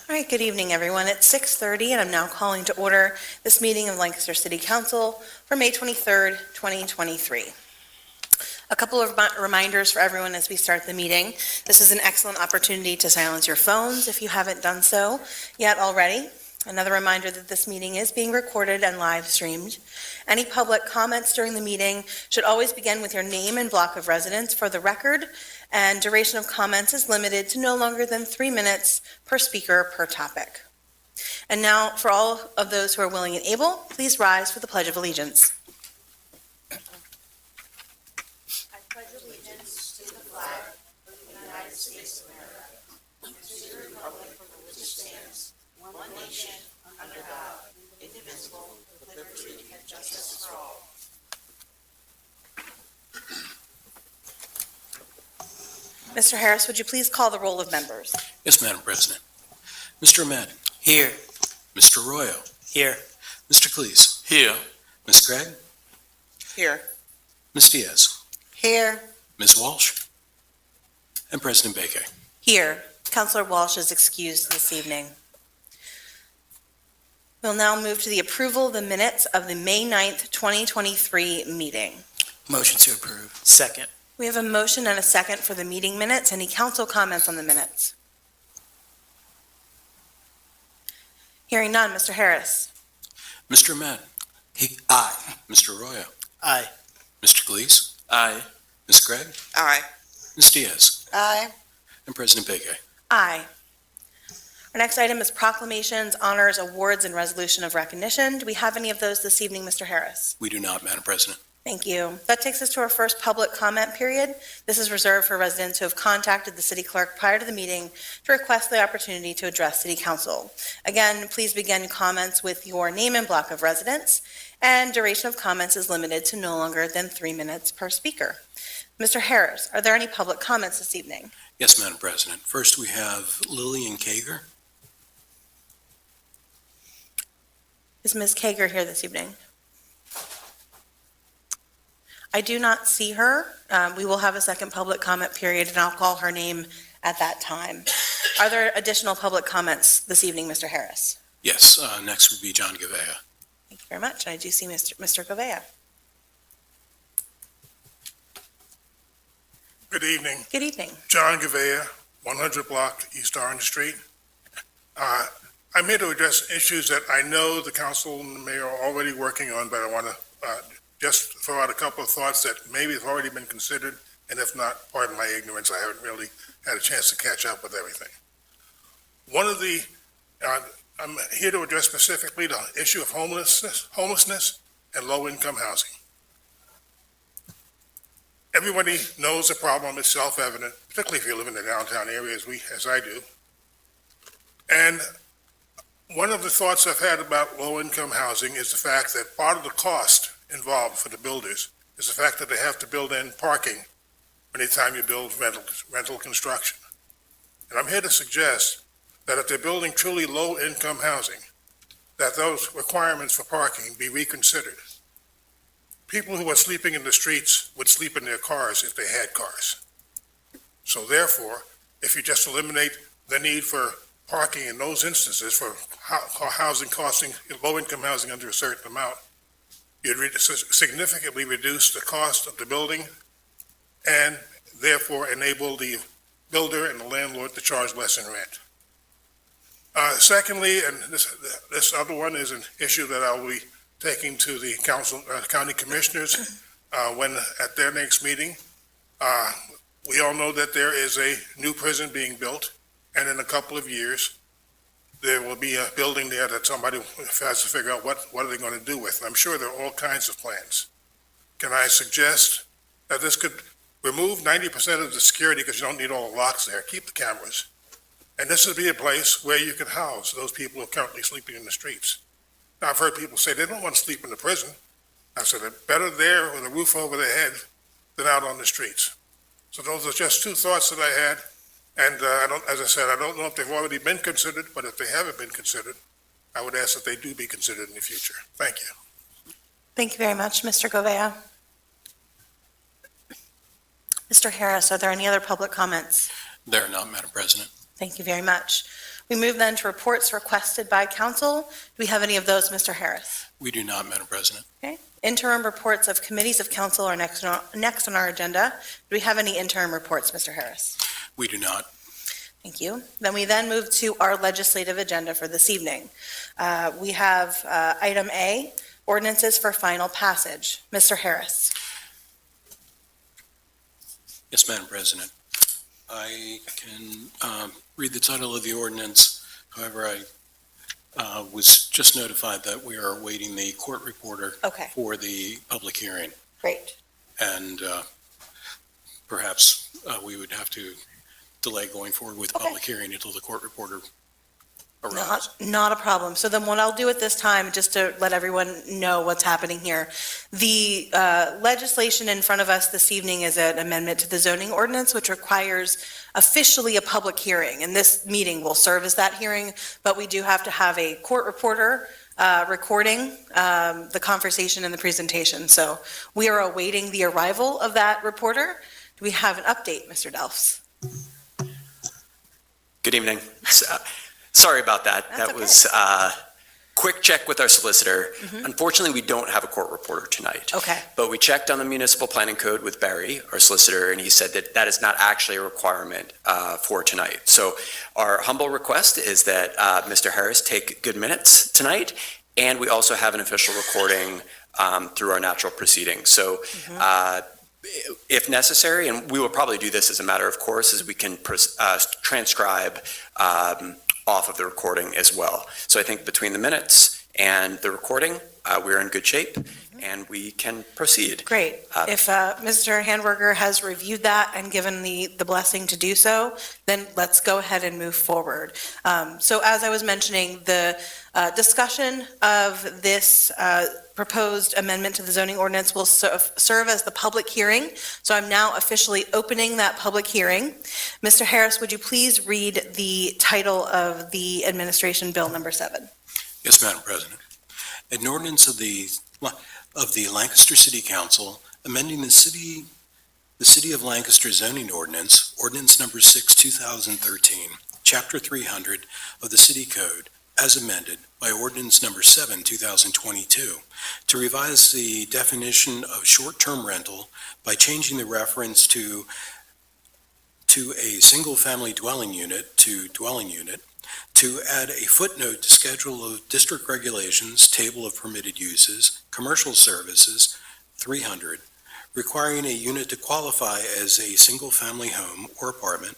All right, good evening, everyone. It's 6:30, and I'm now calling to order this meeting of Lancaster City Council for May 23rd, 2023. A couple of reminders for everyone as we start the meeting. This is an excellent opportunity to silence your phones if you haven't done so yet already. Another reminder that this meeting is being recorded and live streamed. Any public comments during the meeting should always begin with your name and block of residence for the record, and duration of comments is limited to no longer than 3 minutes per speaker per topic. And now, for all of those who are willing and able, please rise for the Pledge of Allegiance. I pledge allegiance to the flag of the United States of America, and to the republic for which it stands, one nation, under God, indivisible, with liberty and justice for all. Mr. Harris, would you please call the roll of members? Yes, Madam President. Mr. Ahmed. Here. Mr. Arroyo. Here. Mr. Cleese. Here. Ms. Gregg. Here. Ms. Diaz. Here. Ms. Walsh. And President Baker. Here. Councilor Walsh is excused this evening. We'll now move to the approval of the minutes of the May 9th, 2023 meeting. Motion to approve. Second. We have a motion and a second for the meeting minutes. Any council comments on the minutes? Hearing none. Mr. Harris. Mr. Ahmed. Aye. Mr. Arroyo. Aye. Mr. Cleese. Aye. Ms. Gregg. Aye. Ms. Diaz. Aye. And President Baker. Aye. Our next item is proclamations, honors, awards, and resolution of recognition. Do we have any of those this evening, Mr. Harris? We do not, Madam President. Thank you. That takes us to our first public comment period. This is reserved for residents who have contacted the city clerk prior to the meeting to request the opportunity to address city council. Again, please begin comments with your name and block of residence, and duration of comments is limited to no longer than 3 minutes per speaker. Mr. Harris, are there any public comments this evening? Yes, Madam President. First, we have Lillian Kager. Is Ms. Kager here this evening? I do not see her. We will have a second public comment period, and I'll call her name at that time. Are there additional public comments this evening, Mr. Harris? Yes, next would be John Gavea. Thank you very much. I do see Mr. Gavea. Good evening. Good evening. John Gavea, 100 block East Orange Street. I'm here to address issues that I know the council and the mayor are already working on, but I want to just throw out a couple of thoughts that maybe have already been considered, and if not, pardon my ignorance, I haven't really had a chance to catch up with everything. One of the, I'm here to address specifically the issue of homelessness and low-income housing. Everybody knows the problem is self-evident, particularly if you live in the downtown area as I do. And one of the thoughts I've had about low-income housing is the fact that part of the cost involved for the builders is the fact that they have to build in parking anytime you build rental construction. And I'm here to suggest that if they're building truly low-income housing, that those requirements for parking be reconsidered. People who are sleeping in the streets would sleep in their cars if they had cars. So therefore, if you just eliminate the need for parking in those instances for housing costing, low-income housing under a certain amount, you'd significantly reduce the cost of the building and therefore enable the builder and the landlord to charge less in rent. Secondly, and this other one is an issue that I'll be taking to the county commissioners when at their next meeting. We all know that there is a new prison being built, and in a couple of years, there will be a building there that somebody has to figure out what are they going to do with. And I'm sure there are all kinds of plans. Can I suggest that this could remove 90% of the security because you don't need all the locks there, keep the cameras. And this would be a place where you can house those people who are currently sleeping in the streets. Now, I've heard people say they don't want to sleep in the prison. I said, they're better there with a roof over their head than out on the streets. So those are just two thoughts that I had. And as I said, I don't know if they've already been considered, but if they haven't been considered, I would ask that they do be considered in the future. Thank you. Thank you very much, Mr. Govea. Mr. Harris, are there any other public comments? There are not, Madam President. Thank you very much. We move then to reports requested by council. Do we have any of those, Mr. Harris? We do not, Madam President. Okay. Interim reports of committees of council are next on our agenda. Do we have any interim reports, Mr. Harris? We do not. Thank you. Then we move to our legislative agenda for this evening. We have item A, ordinances for final passage. Mr. Harris. Yes, Madam President. I can read the title of the ordinance. However, I was just notified that we are awaiting the court reporter Okay, for the public hearing. great. And perhaps we would have to delay going forward with the Okay. public hearing until the court reporter arrives. Not a problem. So then what I'll do at this time, just to let everyone know what's happening here, the legislation in front of us this evening is an amendment to the zoning ordinance, which requires officially a public hearing. And this meeting will serve as that hearing, but we do have to have a court reporter recording the conversation and the presentation. So we are awaiting the arrival of that reporter. Do we have an update, Mr. Delfs? Good evening. Sorry about that. That's That was a quick check with our solicitor. Mhm. Unfortunately, we don't have a court reporter tonight. Okay, But we checked on the municipal planning code with Barry, our solicitor, and he said that that is not actually a requirement for tonight. So our humble request is that Mr. Harris take good minutes tonight, and we also have an official recording through our natural proceedings. So if necessary, and we will probably do this as a matter of course, is we can transcribe off of the recording as well. So I think between the minutes and the recording, we're in good shape and we can proceed. great. If Mr. Handwerker has reviewed that and given the blessing to do so, then let's go ahead and move forward. So as I was mentioning, the discussion of this proposed amendment to the zoning ordinance will serve as the public hearing. So I'm now officially opening that public hearing. Mr. Harris, would you please read the title of the administration bill number 7? Yes, Madam President. An ordinance of the Lancaster City Council amending the City of Lancaster zoning ordinance, ordinance number 6, 2013, chapter 300 of the City Code, as amended by ordinance number 7, 2022, to revise the definition of short-term rental by changing the reference to a single-family dwelling unit to dwelling unit, to add a footnote to Schedule of District Regulations, Table of Permitted Uses, Commercial Services, 300, requiring a unit to qualify as a single-family home or apartment,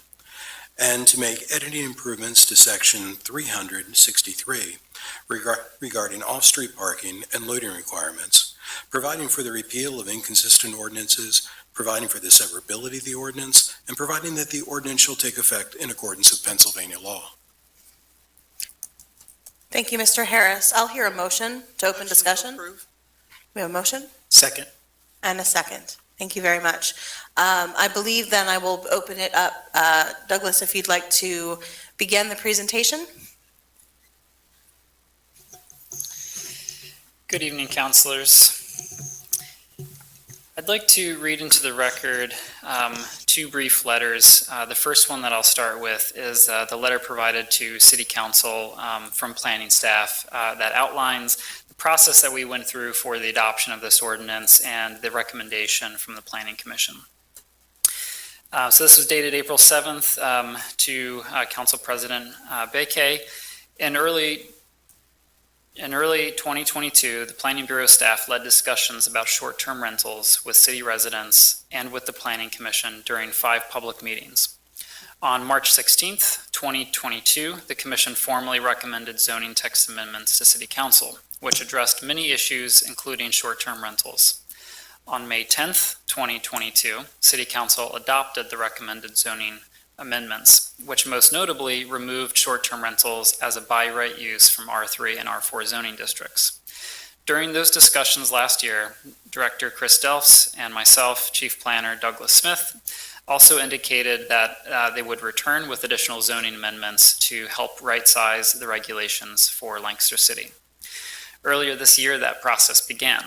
and to make editing improvements to Section 363 regarding off-street parking and loading requirements, providing for the repeal of inconsistent ordinances, providing for the severability of the ordinance, and providing that the ordinance shall take effect in accordance with Pennsylvania law. Thank you, Mr. Harris. I'll hear a motion to open discussion. We have a motion Second. and a second. Thank you very much. I believe then I will open it up. Douglas, if you'd like to begin the presentation. Good evening, councilors. I'd like to read into the record two brief letters. The first one that I'll start with is the letter provided to City Council from planning staff that outlines the process that we went through for the adoption of this ordinance and the recommendation from the Planning Commission. So this was dated April 7th to Council President Bakay. In early 2022, the Planning Bureau staff led discussions about short-term rentals with city residents and with the Planning Commission during 5 public meetings. On March 16th, 2022, the Commission formally recommended zoning text amendments to City Council, which addressed many issues, including short-term rentals. On May 10th, 2022, City Council adopted the recommended zoning amendments, which most notably removed short-term rentals as a by right use from R3 and R4 zoning districts. During those discussions last year, Director Chris Delfs and myself, Chief Planner Douglas Smith, also indicated that they would return with additional zoning amendments to help right-size the regulations for Lancaster City. Earlier this year, that process began.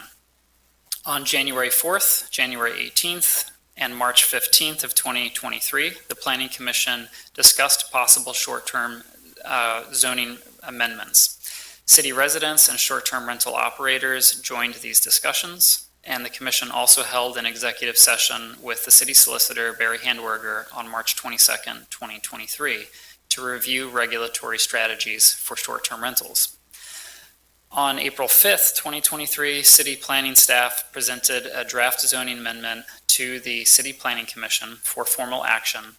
On January 4th, January 18th, and March 15th of 2023, the Planning Commission discussed possible short-term zoning amendments. City residents and short-term rental operators joined these discussions, and the Commission also held an executive session with the City Solicitor, Barry Handwerger, on March 22nd, 2023, to review regulatory strategies for short-term rentals. On April 5th, 2023, City Planning staff presented a draft zoning amendment to the City Planning Commission for formal action,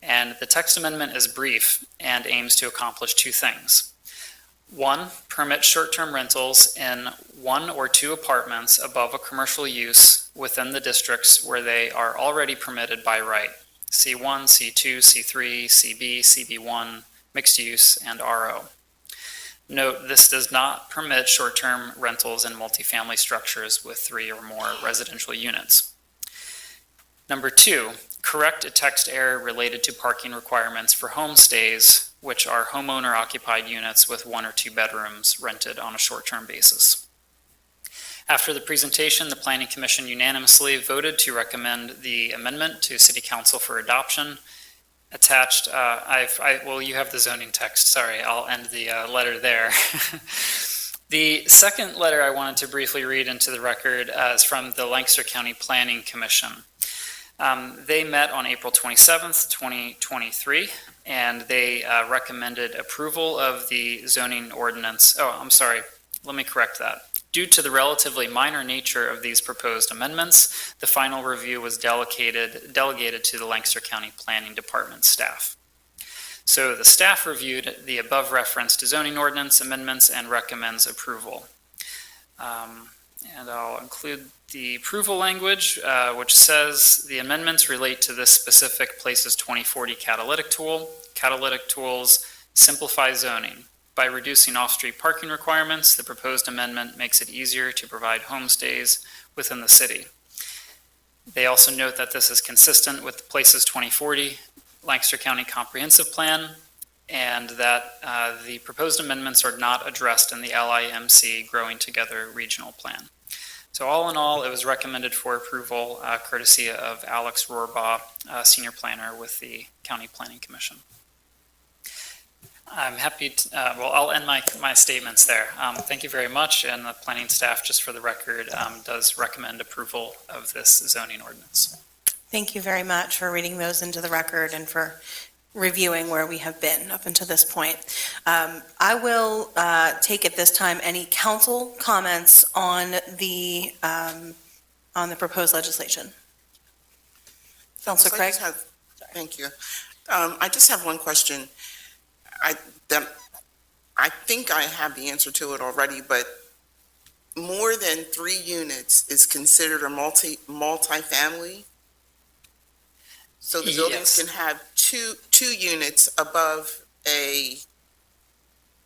and the text amendment is brief and aims to accomplish two things. One, permit short-term rentals in one or two apartments above a commercial use within the districts where they are already permitted by right, C1, C2, C3, CB, CB1, mixed use, and RO. Note, this does not permit short-term rentals in multifamily structures with 3 or more residential units. Number two, correct a text error related to parking requirements for homestays, which are homeowner-occupied units with 1 or 2 bedrooms rented on a short-term basis. After the presentation, the Planning Commission unanimously voted to recommend the amendment to City Council for adoption. Attached, well, you have the zoning text. Sorry, I'll end the letter there. The second letter I wanted to briefly read into the record is from the Lancaster County Planning Commission. They met on April 27th, 2023, and they recommended approval of the zoning ordinance. Oh, I'm sorry. Let me correct that. Due to the relatively minor nature of these proposed amendments, the final review was delegated to the Lancaster County Planning Department staff. So the staff reviewed the above referenced zoning ordinance amendments and recommends approval. And I'll include the approval language, which says the amendments relate to this specific Places 2040 catalytic tool. Catalytic tools simplify zoning. By reducing off-street parking requirements, the proposed amendment makes it easier to provide homestays within the city. They also note that this is consistent with the Places 2040 Lancaster County Comprehensive Plan, and that the proposed amendments are not addressed in the LIMC Growing Together Regional Plan. So all in all, it was recommended for approval courtesy of Alex Rohrbaugh, Senior Planner with the County Planning Commission. I'm happy to, well, I'll end my statements there. Thank you very much, and the planning staff, just for the record, does recommend approval of this zoning ordinance. Thank you very much for reading those into the record and for reviewing where we have been up until this point. I will take at this time any council comments on the proposed legislation. Councilor Craig? Thank you. I just have one question. I think I have the answer to it already, but more than 3 units is considered a multifamily? So the buildings Yes. can have two units above a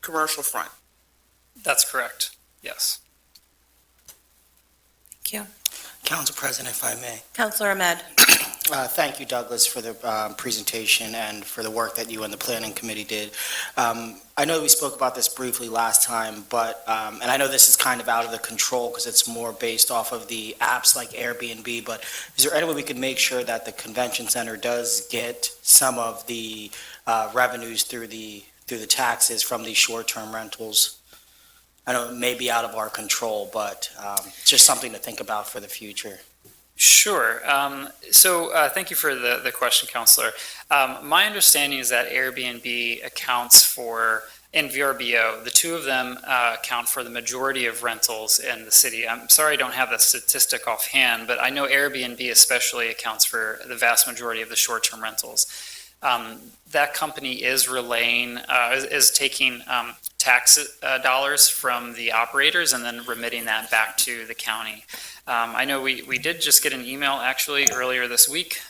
commercial front? That's correct, yes. Thank you. Council President, if I may. Councilor Ahmed? Thank you, Douglas, for the presentation and for the work that you and the Planning Committee did. I know we spoke about this briefly last time, but, and I know this is kind of out of the control because it's more based off of the apps like Airbnb, but is there any way we could make sure that the convention center does get some of the revenues through the taxes from these short-term rentals? I know it may be out of our control, but just something to think about for the future. Sure. Thank you for the question, Counselor. My understanding is that Airbnb accounts for, and VRBO, the two of them account for the majority of rentals in the city. I'm sorry I don't have that statistic offhand, but I know Airbnb especially accounts for the vast majority of the short-term rentals. That company is relaying, is taking tax dollars from the operators and then remitting that back to the county. I know we did just get an email actually earlier this week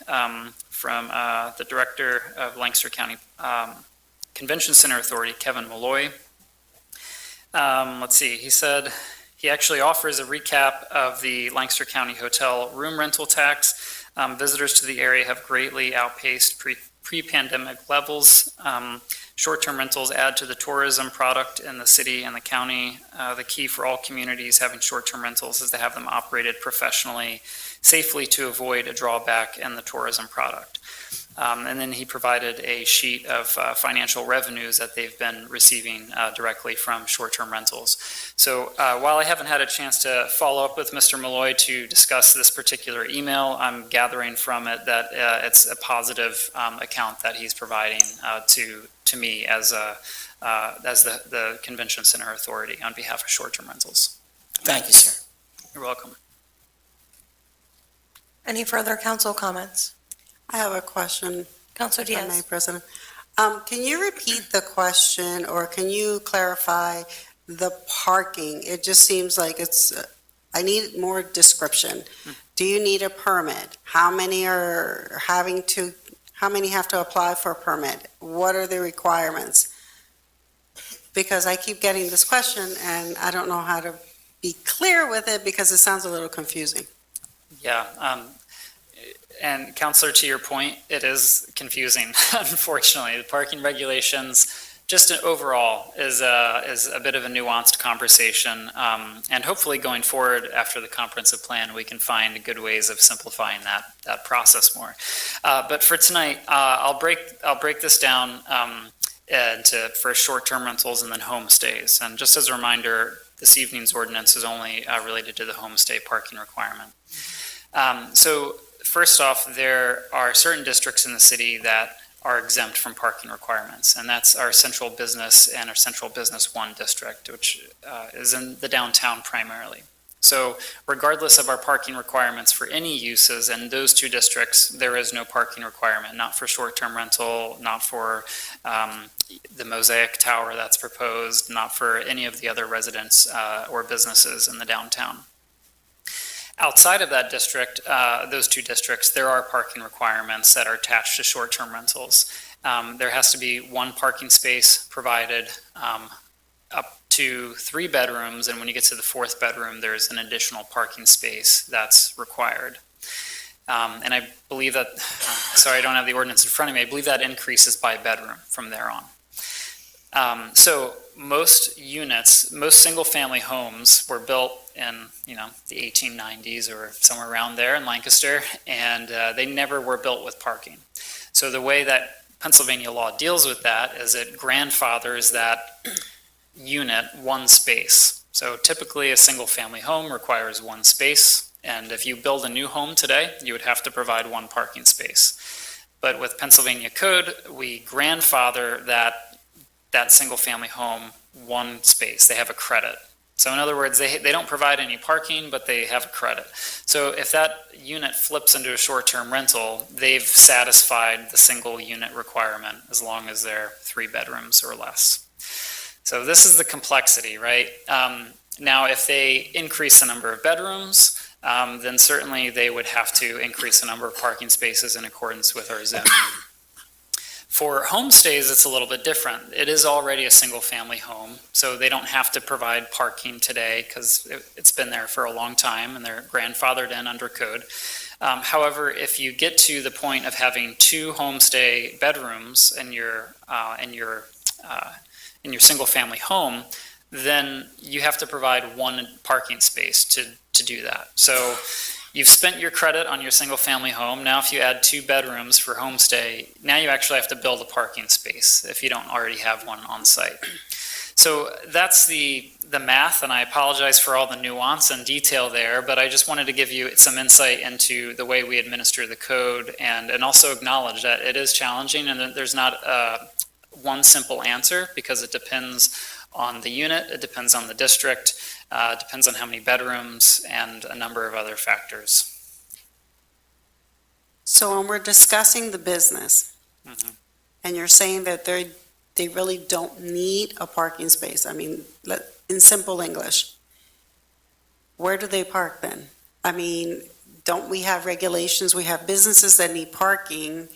from the director of Lancaster County Convention Center Authority, Kevin Malloy. Let's see, he said he actually offers a recap of the Lancaster County Hotel room rental tax. Visitors to the area have greatly outpaced pre-pandemic levels. Short-term rentals add to the tourism product in the city and the county. The key for all communities having short-term rentals is to have them operated professionally, safely to avoid a drawback in the tourism product. And then he provided a sheet of financial revenues that they've been receiving directly from short-term rentals. So while I haven't had a chance to follow up with Mr. Malloy to discuss this particular email, I'm gathering from it that it's a positive account that he's providing to me as the Convention Center Authority on behalf of short-term rentals. Thank you, sir. You're welcome. Any further council comments? I have a question, Councilor if I may, Diaz. President. Can you repeat the question, or can you clarify the parking? It just seems like I need more description. Do you need a permit? How many have to apply for a permit? What are the requirements? Because I keep getting this question, and I don't know how to be clear with it because it sounds a little confusing. Yeah, and Counselor, to your point, it is confusing, unfortunately. The parking regulations, just overall, is a bit of a nuanced conversation. And hopefully going forward after the comprehensive plan, we can find good ways of simplifying that process more. But for tonight, I'll break this down into first short-term rentals and then homestays. And just as a reminder, this evening's ordinance is only related to the homestay parking requirement. So first off, there are certain districts in the city that are exempt from parking requirements, and that's our central business and our central business 1 district, which is in the downtown primarily. So regardless of our parking requirements for any uses in those 2 districts, there is no parking requirement, not for short-term rental, not for the Mosaic Tower that's proposed, not for any of the other residents or businesses in the downtown. Outside of that district, those 2 districts, there are parking requirements that are attached to short-term rentals. There has to be 1 parking space provided up to 3 bedrooms, and when you get to the 4th bedroom, there's an additional parking space that's required. And I believe that, sorry, I don't have the ordinance in front of me, I believe that increases by bedroom from there on. So most units, most single-family homes were built in, the 1890s or somewhere around there in Lancaster, and they never were built with parking. So the way that Pennsylvania law deals with that is it grandfathers that unit 1 space. So typically a single-family home requires 1 space, and if you build a new home today, you would have to provide 1 parking space. But with Pennsylvania code, we grandfather that single-family home 1 space. They have a credit. So in other words, they don't provide any parking, but they have a credit. So if that unit flips into a short-term rental, they've satisfied the single unit requirement as long as they're 3 bedrooms or less. So this is the complexity, right? Now, if they increase the number of bedrooms, then certainly they would have to increase the number of parking spaces in accordance with our zoning. For homestays, it's a little bit different. It is already a single-family home, so they don't have to provide parking today because it's been there for a long time and they're grandfathered in under code. However, if you get to the point of having 2 homestay bedrooms in your single-family home, then you have to provide 1 parking space to do that. So you've spent your credit on your single-family home. Now, if you add 2 bedrooms for homestay, now you actually have to build a parking space if you don't already have one on site. So that's the math, and I apologize for all the nuance and detail there, but I just wanted to give you some insight into the way we administer the code and also acknowledge that it is challenging and that there's not one simple answer because it depends on the unit, it depends on the district, depends on how many bedrooms, and a number of other factors. So when we're discussing the business, and you're saying that they really don't need a parking space, I mean, in simple English, where do they park then? I mean, don't we have regulations? We have businesses that need parking,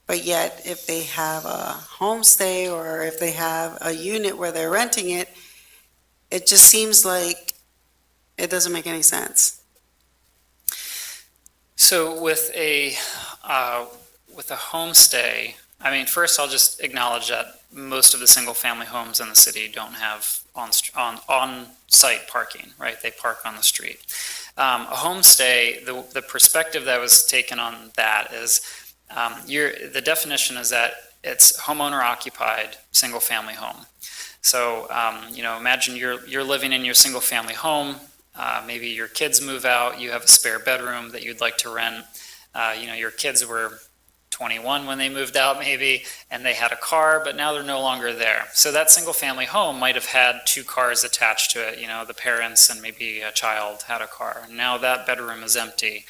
but yet if they have a homestay or if they have a unit where they're renting it, it just seems like it doesn't make any sense. So with a homestay, I mean, first I'll just acknowledge that most of the single-family homes in the city don't have on-site parking, right? They park on the street. A homestay, the perspective that was taken on that is, the definition is that it's homeowner-occupied, single-family home. So, imagine you're living in your single-family home. Maybe your kids move out, you have a spare bedroom that you'd like to rent. Your kids were 21 when they moved out maybe, and they had a car, but now they're no longer there. So that single-family home might have had 2 cars attached to it. The parents and maybe a child had a car. And now that bedroom is empty.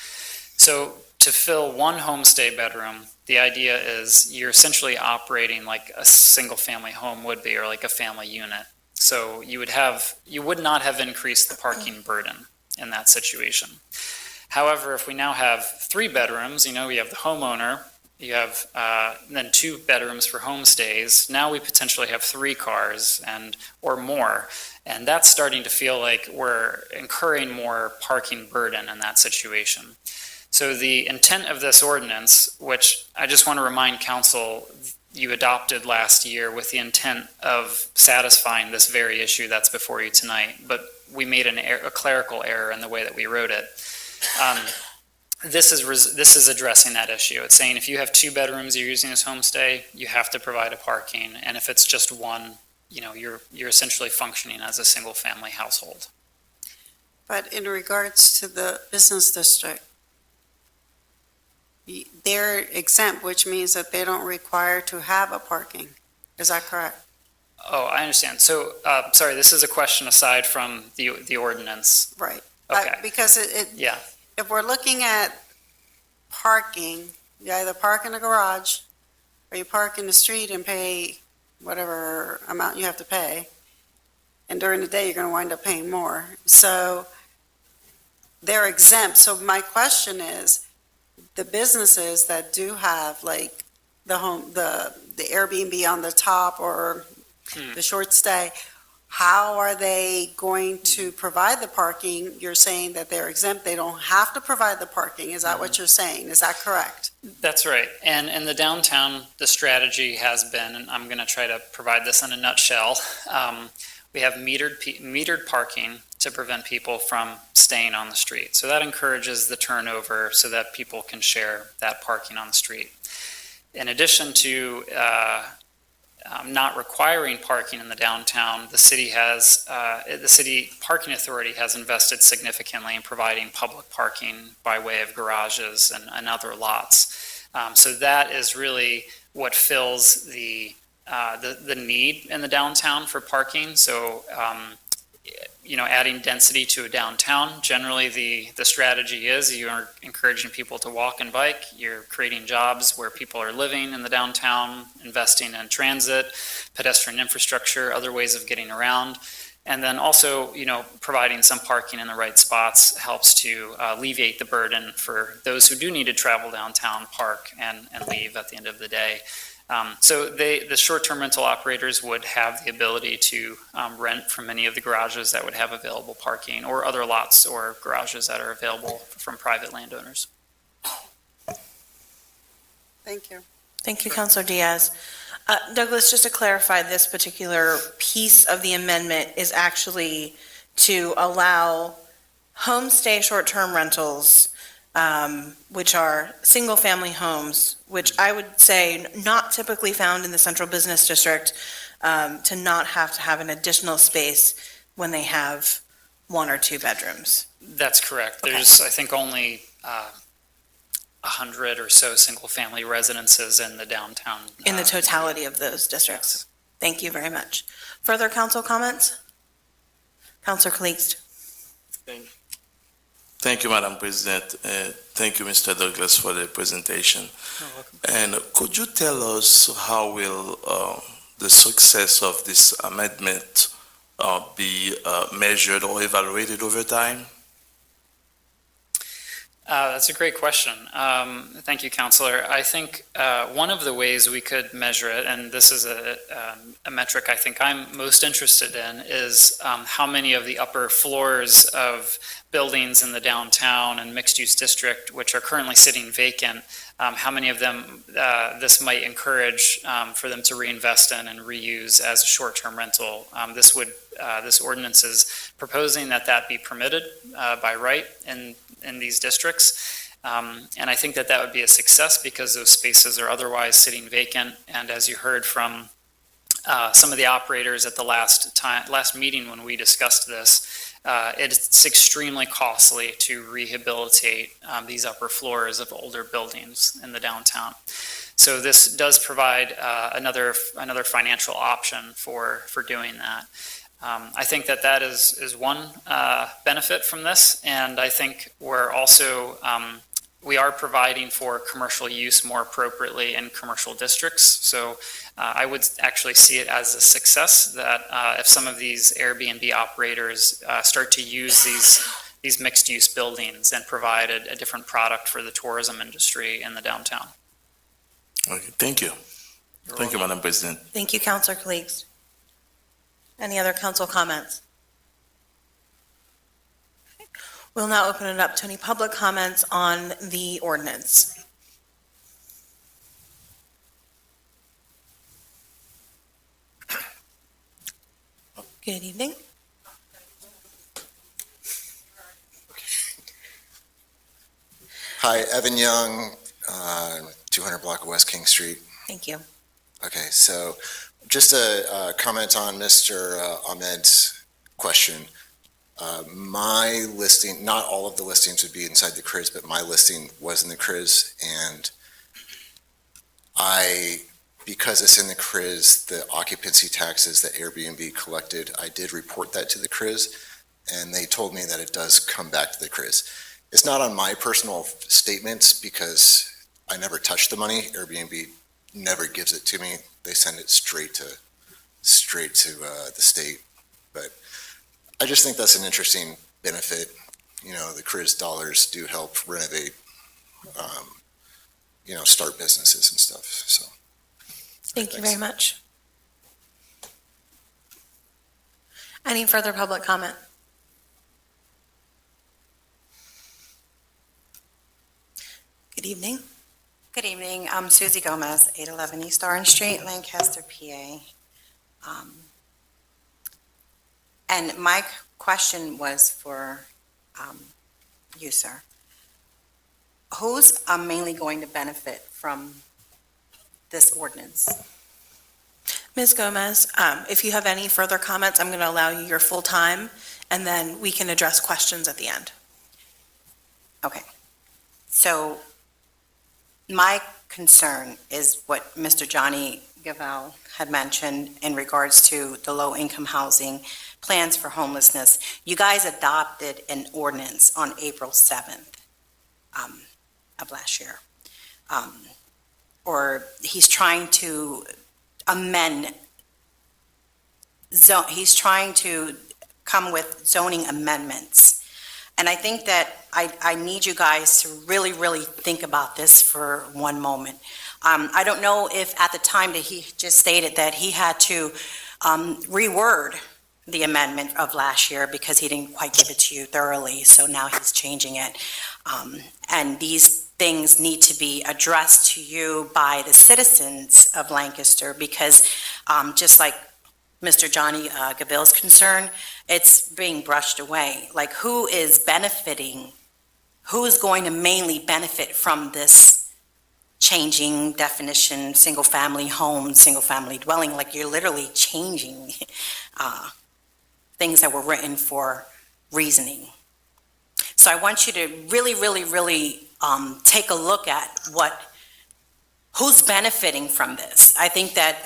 So to fill one homestay bedroom, the idea is you're essentially operating like a single-family home would be, or like a family unit. So you would not have increased the parking burden in that situation. However, if we now have 3 bedrooms, we have the homeowner, you have then 2 bedrooms for homestays. Now we potentially have 3 cars or more, and that's starting to feel like we're incurring more parking burden in that situation. So the intent of this ordinance, which I just want to remind council, you adopted last year with the intent of satisfying this very issue that's before you tonight, but we made a clerical error in the way that we wrote it. This is addressing that issue. It's saying if you have 2 bedrooms you're using as homestay, you have to provide a parking, and if it's just one, you're essentially functioning as a single-family household. But in regards to the business district, they're exempt, which means that they don't require to have a parking. Is that correct? Oh, I understand. So, sorry, this is a question aside from the ordinance. Right. Okay. Because Yeah. if we're looking at parking, you either park in a garage or you park in the street and pay whatever amount you have to pay. And during the day, you're going to wind up paying more. So they're exempt. So my question is, the businesses that do have like the Airbnb on the top or the short stay, how are they going to provide the parking? You're saying that they're exempt, they don't have to provide the parking. Is that what you're saying? Is that correct? That's right. And in the downtown, the strategy has been, and I'm going to try to provide this in a nutshell, we have metered parking to prevent people from staying on the street. So that encourages the turnover so that people can share that parking on the street. In addition to not requiring parking in the downtown, the city parking authority has invested significantly in providing public parking by way of garages and other lots. So that is really what fills the need in the downtown for parking. So, adding density to a downtown, generally the strategy is you are encouraging people to walk and bike, you're creating jobs where people are living in the downtown, investing in transit, pedestrian infrastructure, other ways of getting around. And then also, providing some parking in the right spots helps to alleviate the burden for those who do need to travel downtown, park, and leave at the end of the day. So the short-term rental operators would have the ability to rent from many of the garages that would have available parking, or other lots or garages that are available from private landowners. Thank you. Thank you, Councilor Diaz. Douglas, just to clarify, this particular piece of the amendment is actually to allow homestay short-term rentals, which are single-family homes, which I would say not typically found in the central business district, to not have to have an additional space when they have 1 or 2 bedrooms. That's correct. Okay. There's, I think, only 100 or so single-family residences in the downtown. In the totality of those districts. Thank you very much. Further council comments? Councilor Kalixt. Thank you, Madam President. Thank you, Mr. Douglas, for the presentation. And could you tell us how will the success of this amendment be measured or evaluated over time? That's a great question. Thank you, Counselor. I think one of the ways we could measure it, and this is a metric I think I'm most interested in, is how many of the upper floors of buildings in the downtown and mixed-use district, which are currently sitting vacant, how many of them this might encourage for them to reinvest in and reuse as a short-term rental. This ordinance is proposing that be permitted by right in these districts. And I think that would be a success because those spaces are otherwise sitting vacant. And as you heard from some of the operators at the last meeting when we discussed this, it's extremely costly to rehabilitate these upper floors of older buildings in the downtown. So this does provide another financial option for doing that. I think that is one benefit from this, and I think we're also we are providing for commercial use more appropriately in commercial districts. So I would actually see it as a success that if some of these Airbnb operators start to use these mixed-use buildings and provide a different product for the tourism industry in the downtown. Okay, thank you. Thank you, Madam President. Thank you, Councilor Cleaves. Any other council comments? We'll now open it up to any public comments on the ordinance. Good evening. Hi, Evan Young, 200 block of West King Street. Thank you. Okay, so just a comment on Mr. Ahmed's question. My listing, not all of the listings would be inside the CRIZ, but my listing was in the CRIZ, and because it's in the CRIZ, the occupancy taxes that Airbnb collected, I did report that to the CRIZ, and they told me that it does come back to the CRIZ. It's not on my personal statements because I never touch the money. Airbnb never gives it to me. They send it straight to the state. But I just think that's an interesting benefit. You know, the CRIZ dollars do help renovate, start businesses and stuff, so. Thank you very much. Any further public comment? Good evening. Good evening. I'm Susie Gomez, 811 East Orange Street, Lancaster, PA. And my question was for you, sir. Who's mainly going to benefit from this ordinance? Ms. Gomez, if you have any further comments, I'm going to allow you your full time, and then we can address questions at the end. Okay. So my concern is what Mr. Johnny Gavel had mentioned in regards to the low-income housing plans for homelessness. You guys adopted an ordinance on April 7th of last year. Or he's trying to amend, he's trying to come with zoning amendments. And I think that I need you guys to really, really think about this for one moment. I don't know if at the time that he just stated that he had to reword the amendment of last year because he didn't quite give it to you thoroughly, so now he's changing it. And these things need to be addressed to you by the citizens of Lancaster because just like Mr. Johnny Gavil's concern, it's being brushed away. Like, who is benefiting? Who is going to mainly benefit from this changing definition, single-family home, single-family dwelling? Like, you're literally changing things that were written for reasoning. So I want you to really, really, really take a look at who's benefiting from this. I think that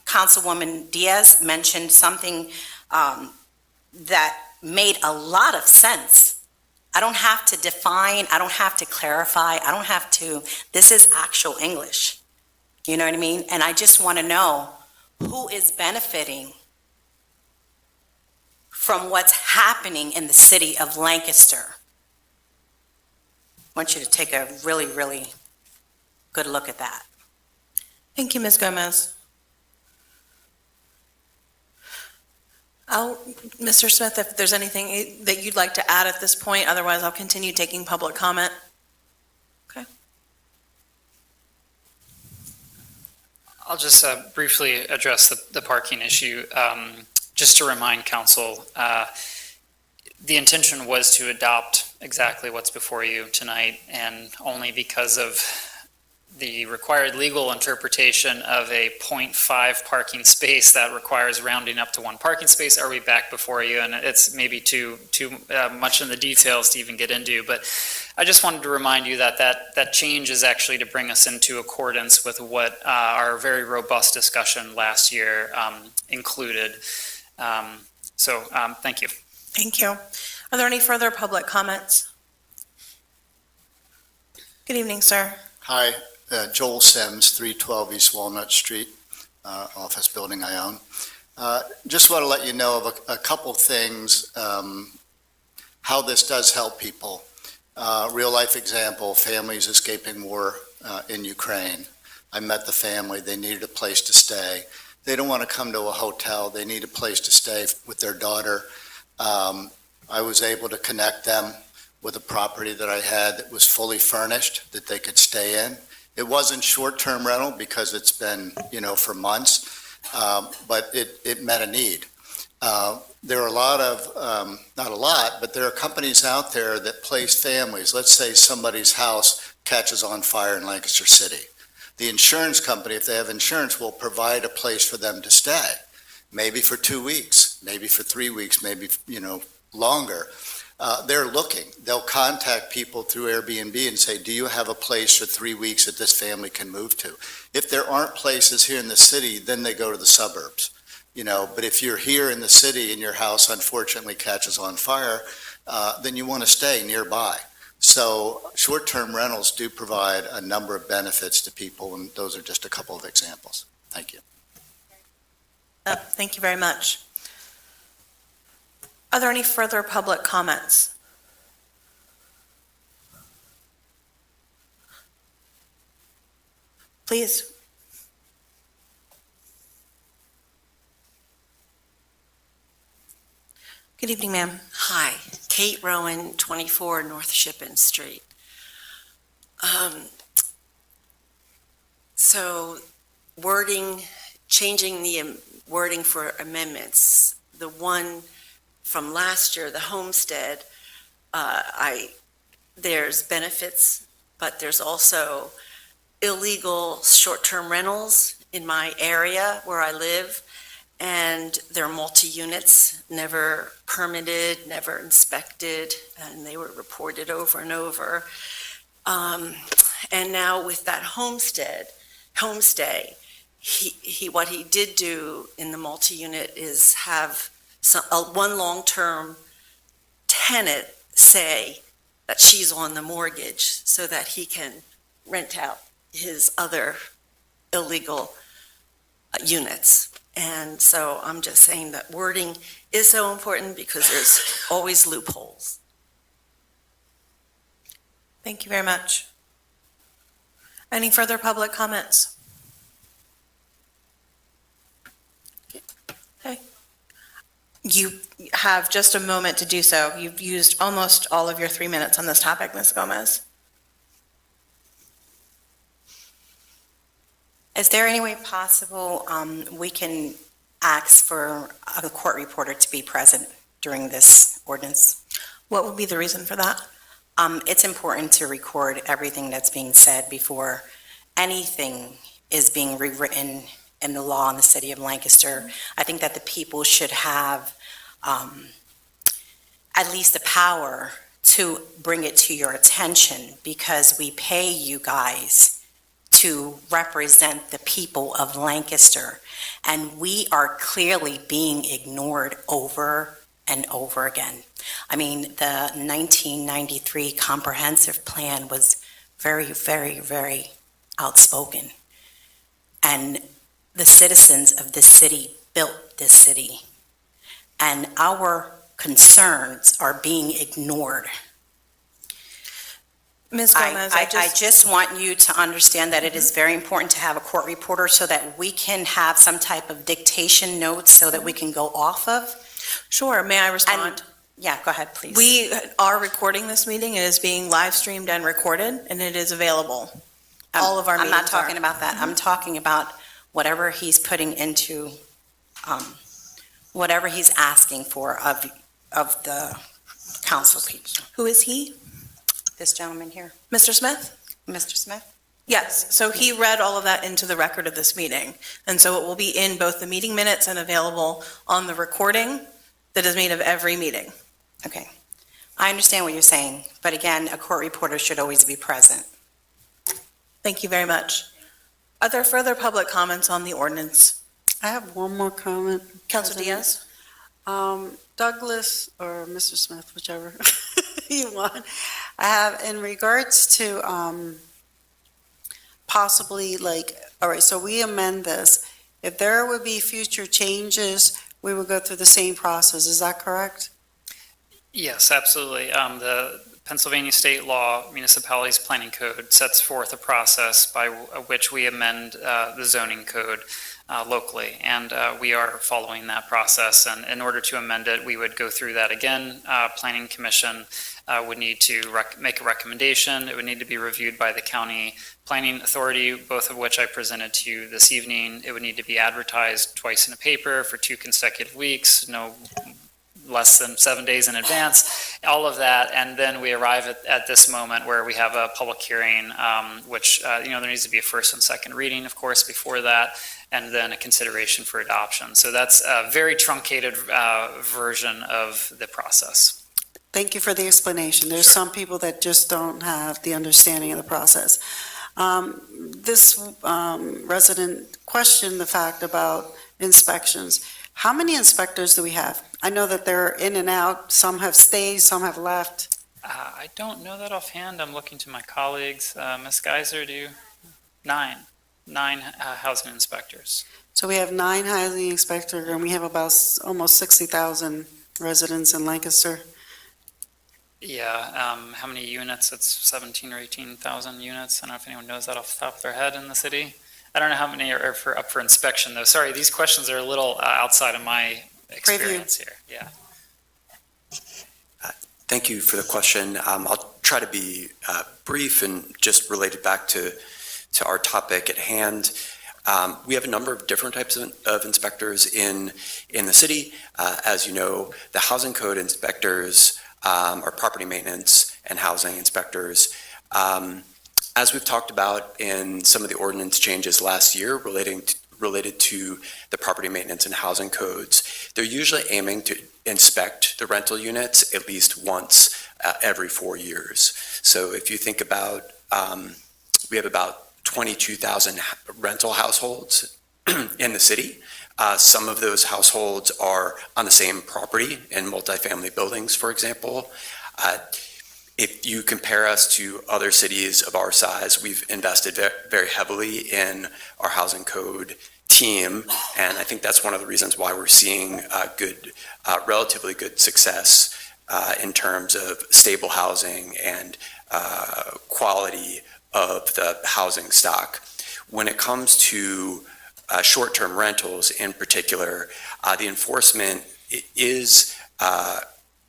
Councilwoman Diaz mentioned something that made a lot of sense. I don't have to define, I don't have to clarify, I don't have to, this is actual English. You know what I mean? And I just want to know who is benefiting from what's happening in the city of Lancaster. I want you to take a really, really good look at that. Thank you, Ms. Gomez. Mr. Smith, if there's anything that you'd like to add at this point, otherwise I'll continue taking public comment. I'll just briefly address the parking issue. Just to remind council, the intention was to adopt exactly what's before you tonight, and only because of the required legal interpretation of a 0.5 parking space that requires rounding up to one parking space are we back before you, and it's maybe too much in the details to even get into, but I just wanted to remind you that change is actually to bring us into accordance with what our very robust discussion last year included. Thank you. Thank you. Are there any further public comments? Good evening, sir. Hi, Joel Sims, 312 East Walnut Street, office building I own. Just want to let you know of a couple things, how this does help people. Real life example, families escaping war in Ukraine. I met the family, they needed a place to stay. They don't want to come to a hotel, they need a place to stay with their daughter. I was able to connect them with a property that I had that was fully furnished, that they could stay in. It wasn't short-term rental because it's been, for months, but it met a need. There are a lot of, not a lot, but there are companies out there that place families. Let's say somebody's house catches on fire in Lancaster City. The insurance company, if they have insurance, will provide a place for them to stay, maybe for 2 weeks, maybe for 3 weeks, maybe, longer. They're looking. They'll contact people through Airbnb and say, do you have a place for 3 weeks that this family can move to? If there aren't places here in the city, then they go to the suburbs. But if you're here in the city and your house unfortunately catches on fire, then you want to stay nearby. So short-term rentals do provide a number of benefits to people, and those are just a couple of examples. Thank you. Thank you very much. Are there any further public comments? Please. Good evening, ma'am. Hi, Kate Rowan, 24 North Shippen Street. So changing the wording for amendments, the one from last year, the homestead, there's benefits, but there's also illegal short-term rentals in my area where I live. And they're multi-units, never permitted, never inspected, and they were reported over and over. And now with that homestay, what he did do in the multi-unit is have one long-term tenant say that she's on the mortgage so that he can rent out his other illegal units. And so I'm just saying that wording is so important because there's always loopholes. Thank you very much. Any further public comments? Okay. You have just a moment to do so. You've used almost all of your 3 minutes on this topic, Ms. Gomez. Is there any way possible we can ask for a court reporter to be present during this ordinance? What would be the reason for that? It's important to record everything that's being said before anything is being rewritten in the law in the city of Lancaster. I think that the people should have at least the power to bring it to your attention because we pay you guys to represent the people of Lancaster, and we are clearly being ignored over and over again. I mean, the 1993 comprehensive plan was very, very, very outspoken. And the citizens of this city built this city, and our concerns are being ignored. Ms. Gomez, I just want you to understand that it is very important to have a court reporter so that we can have some type of dictation notes so that we can go off of. Sure, may I respond? Yeah, go ahead, please. We are recording this meeting. It is being live streamed and recorded, and it is available. All of our I'm not meetings are. talking about that. I'm talking about whatever he's putting into, whatever he's asking for of the council people. Who is he? This gentleman here, Mr. Smith? Mr. Smith? Yes, so he read all of that into the record of this meeting. And so it will be in both the meeting minutes and available on the recording that is made of every meeting. Okay. I understand what you're saying, but again, a court reporter should always be present. Thank you very much. Are there further public comments on the ordinance? I have one more comment. Councilor Diaz? Douglas or Mr. Smith, whichever you want. I have, in regards to possibly all right, so we amend this. If there would be future changes, we would go through the same process. Is that correct? Yes, absolutely. The Pennsylvania State Law Municipalities Planning Code sets forth a process by which we amend the zoning code locally, and we are following that process. And in order to amend it, we would go through that again. Planning Commission would need to make a recommendation. It would need to be reviewed by the County Planning Authority, both of which I presented to you this evening. It would need to be advertised twice in a paper for 2 consecutive weeks, no less than 7 days in advance, all of that. And then we arrive at this moment where we have a public hearing, which, there needs to be a first and second reading, of course, before that, and then a consideration for adoption. So that's a very truncated version of the process. Thank you for the explanation. There's some people that just don't have the understanding of the process. This resident questioned the fact about inspections. How many inspectors do we have? I know that they're in and out. Some have stayed, some have left. I don't know that offhand. I'm looking to my colleagues. Ms. Geiser, do you? Nine housing inspectors. So we have 9 housing inspectors, and we have about almost 60,000 residents in Lancaster. Yeah, how many units? It's 17 or 18,000 units. I don't know if anyone knows that off the top of their head in the city. I don't know how many are up for inspection, though. Sorry, these questions are a little outside of my experience here. Yeah. Thank you for the question. I'll try to be brief and just related back to our topic at hand. We have a number of different types of inspectors in the city. As you know, the housing code inspectors are property maintenance and housing inspectors. As we've talked about in some of the ordinance changes last year related to the property maintenance and housing codes, they're usually aiming to inspect the rental units at least once every 4 years. So if you think about, we have about 22,000 rental households in the city. Some of those households are on the same property in multifamily buildings, for example. If you compare us to other cities of our size, we've invested very heavily in our housing code team, and I think that's one of the reasons why we're seeing relatively good success in terms of stable housing and quality of the housing stock. When it comes to short-term rentals in particular, the enforcement is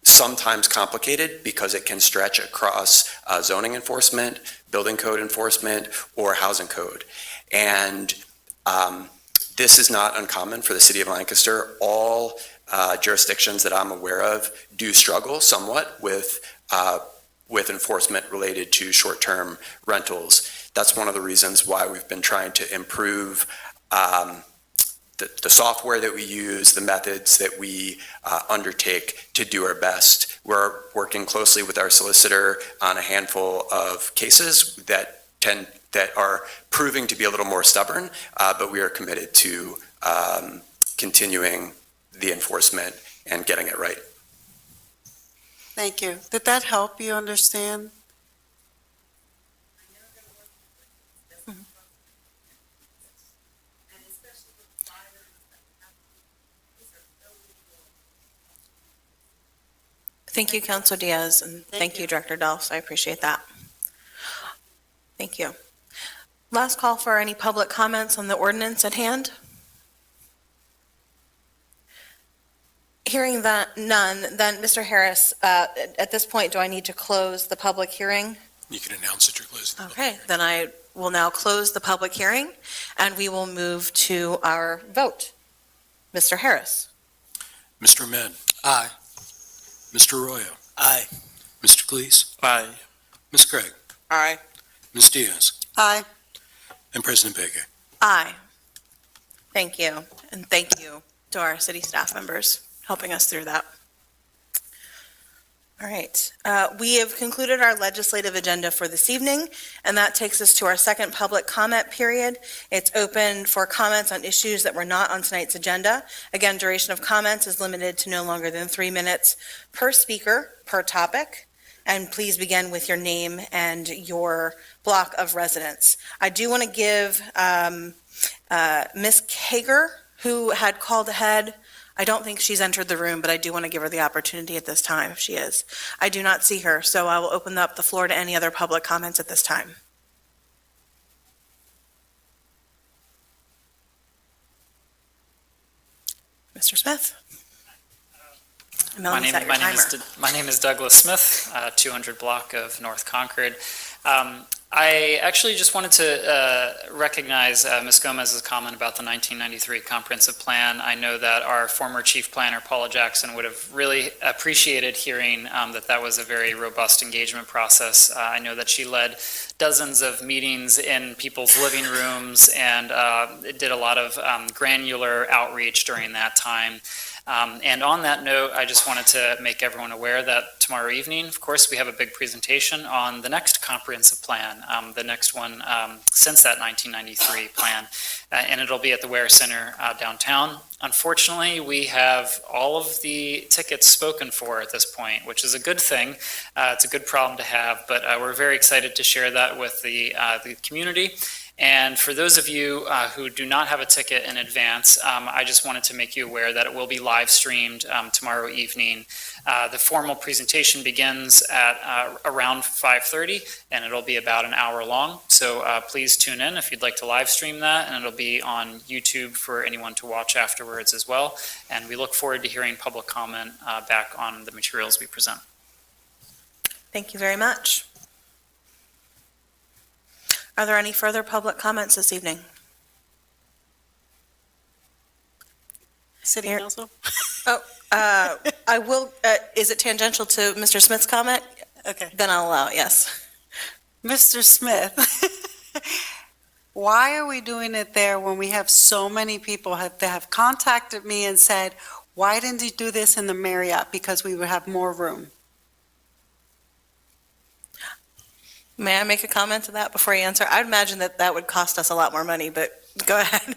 sometimes complicated because it can stretch across zoning enforcement, building code enforcement, or housing code. And this is not uncommon for the city of Lancaster. All jurisdictions that I'm aware of do struggle somewhat with enforcement related to short-term rentals. That's one of the reasons why we've been trying to improve the software that we use, the methods that we undertake to do our best. We're working closely with our solicitor on a handful of cases that are proving to be a little more stubborn, but we are committed to continuing the enforcement and getting it right. Thank you. Did that help you understand? Thank you, Councilor Diaz, and thank you, Director Delph. I appreciate that. Thank you. Last call for any public comments on the ordinance at hand. Hearing that none, then Mr. Harris, at this point, do I need to close the public hearing? You can announce that you're closing. Okay, then I will now close the public hearing, and we will move to our vote. Mr. Harris? Mr. Ahmed? Aye. Mr. Arroyo? Aye. Mr. Cleese? Aye. Ms. Craig? Aye. Ms. Diaz? Aye. And President Beke. Aye. Thank you, and thank you to our city staff members helping us through that. All right, we have concluded our legislative agenda for this evening, and that takes us to our second public comment period. It's open for comments on issues that were not on tonight's agenda. Again, duration of comments is limited to no longer than 3 minutes per speaker, per topic, and please begin with your name and your block of residence. I do want to give Ms. Kager, who had called ahead. I don't think she's entered the room, but I do want to give her the opportunity at this time if she is. I do not see her, so I will open up the floor to any other public comments at this time. Mr. Smith? My name is Douglas Smith, 200 block of North Concord. I actually just wanted to recognize Ms. Gomez's comment about the 1993 comprehensive plan. I know that our former chief planner, Paula Jackson, would have really appreciated hearing that was a very robust engagement process. I know that she led dozens of meetings in people's living rooms and did a lot of granular outreach during that time. And on that note, I just wanted to make everyone aware that tomorrow evening, of course, we have a big presentation on the next comprehensive plan, the next one since that 1993 plan, and it'll be at the Ware Center downtown. Unfortunately, we have all of the tickets spoken for at this point, which is a good thing. It's a good problem to have, but we're very excited to share that with the community. And for those of you who do not have a ticket in advance, I just wanted to make you aware that it will be live streamed tomorrow evening. The formal presentation begins at around 5:30, and it'll be about an hour long. So please tune in if you'd like to live stream that, and it'll be on YouTube for anyone to watch afterwards as well. And we look forward to hearing public comment back on the materials we present. Thank you very much. Are there any further public comments this evening? City Here. Council? I will, is it tangential to Mr. Smith's comment? Okay. Then I'll allow it, yes. Mr. Smith, why are we doing it there when we have so many people that have contacted me and said, why didn't you do this in the Marriott? Because we would have more room. May I make a comment to that before you answer? I'd imagine that would cost us a lot more money, but go ahead.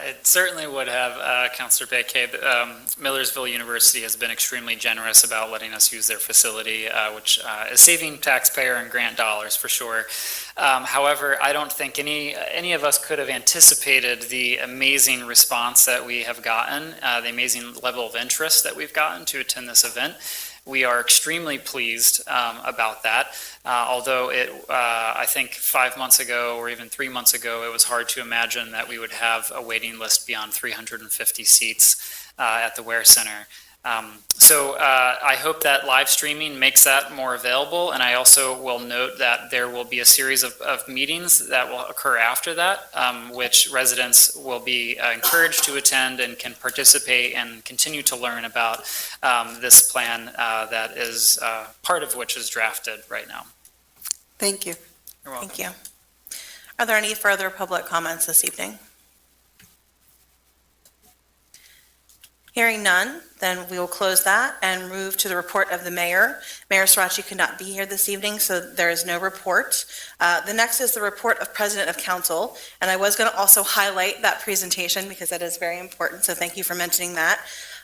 It certainly would have, Councilor Beke. Millersville University has been extremely generous about letting us use their facility, which is saving taxpayer and grant dollars for sure. However, I don't think any of us could have anticipated the amazing response that we have gotten, the amazing level of interest that we've gotten to attend this event. We are extremely pleased about that. Although I think 5 months ago or even 3 months ago, it was hard to imagine that we would have a waiting list beyond 350 seats at the Ware Center. So I hope that live streaming makes that more available, and I also will note that there will be a series of meetings that will occur after that, which residents will be encouraged to attend and can participate and continue to learn about this plan that is part of which is drafted right now. Thank you. You're welcome. Thank you. Are there any further public comments this evening? Hearing none, then we will close that and move to the report of the mayor. Mayor Sarachi could not be here this evening, so there is no report. The next is the report of President of Council, and I was going to also highlight that presentation because that is very important, so thank you for mentioning that.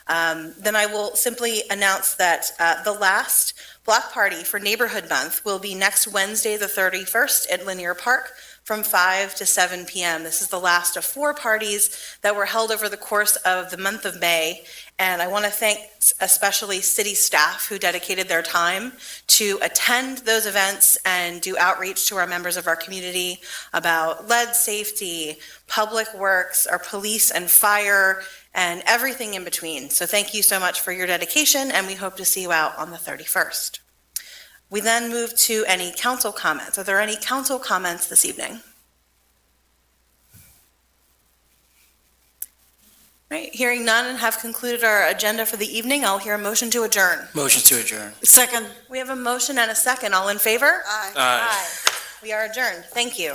Then I will simply announce that the last block party for Neighborhood Month will be next Wednesday, the 31st at Linear Park from 5 to 7 p.m. This is the last of 4 parties that were held over the course of the month of May. And I want to thank especially city staff who dedicated their time to attend those events and do outreach to our members of our community about lead safety, public works, our police and fire, and everything in between. So thank you so much for your dedication, and we hope to see you out on the 31st. We then move to any council comments. Are there any council comments this evening? All right, hearing none and have concluded our agenda for the evening, I'll hear a motion to adjourn. Motion to adjourn. Second. We have a motion and a second. All in favor? Aye. Aye. We are adjourned. Thank you.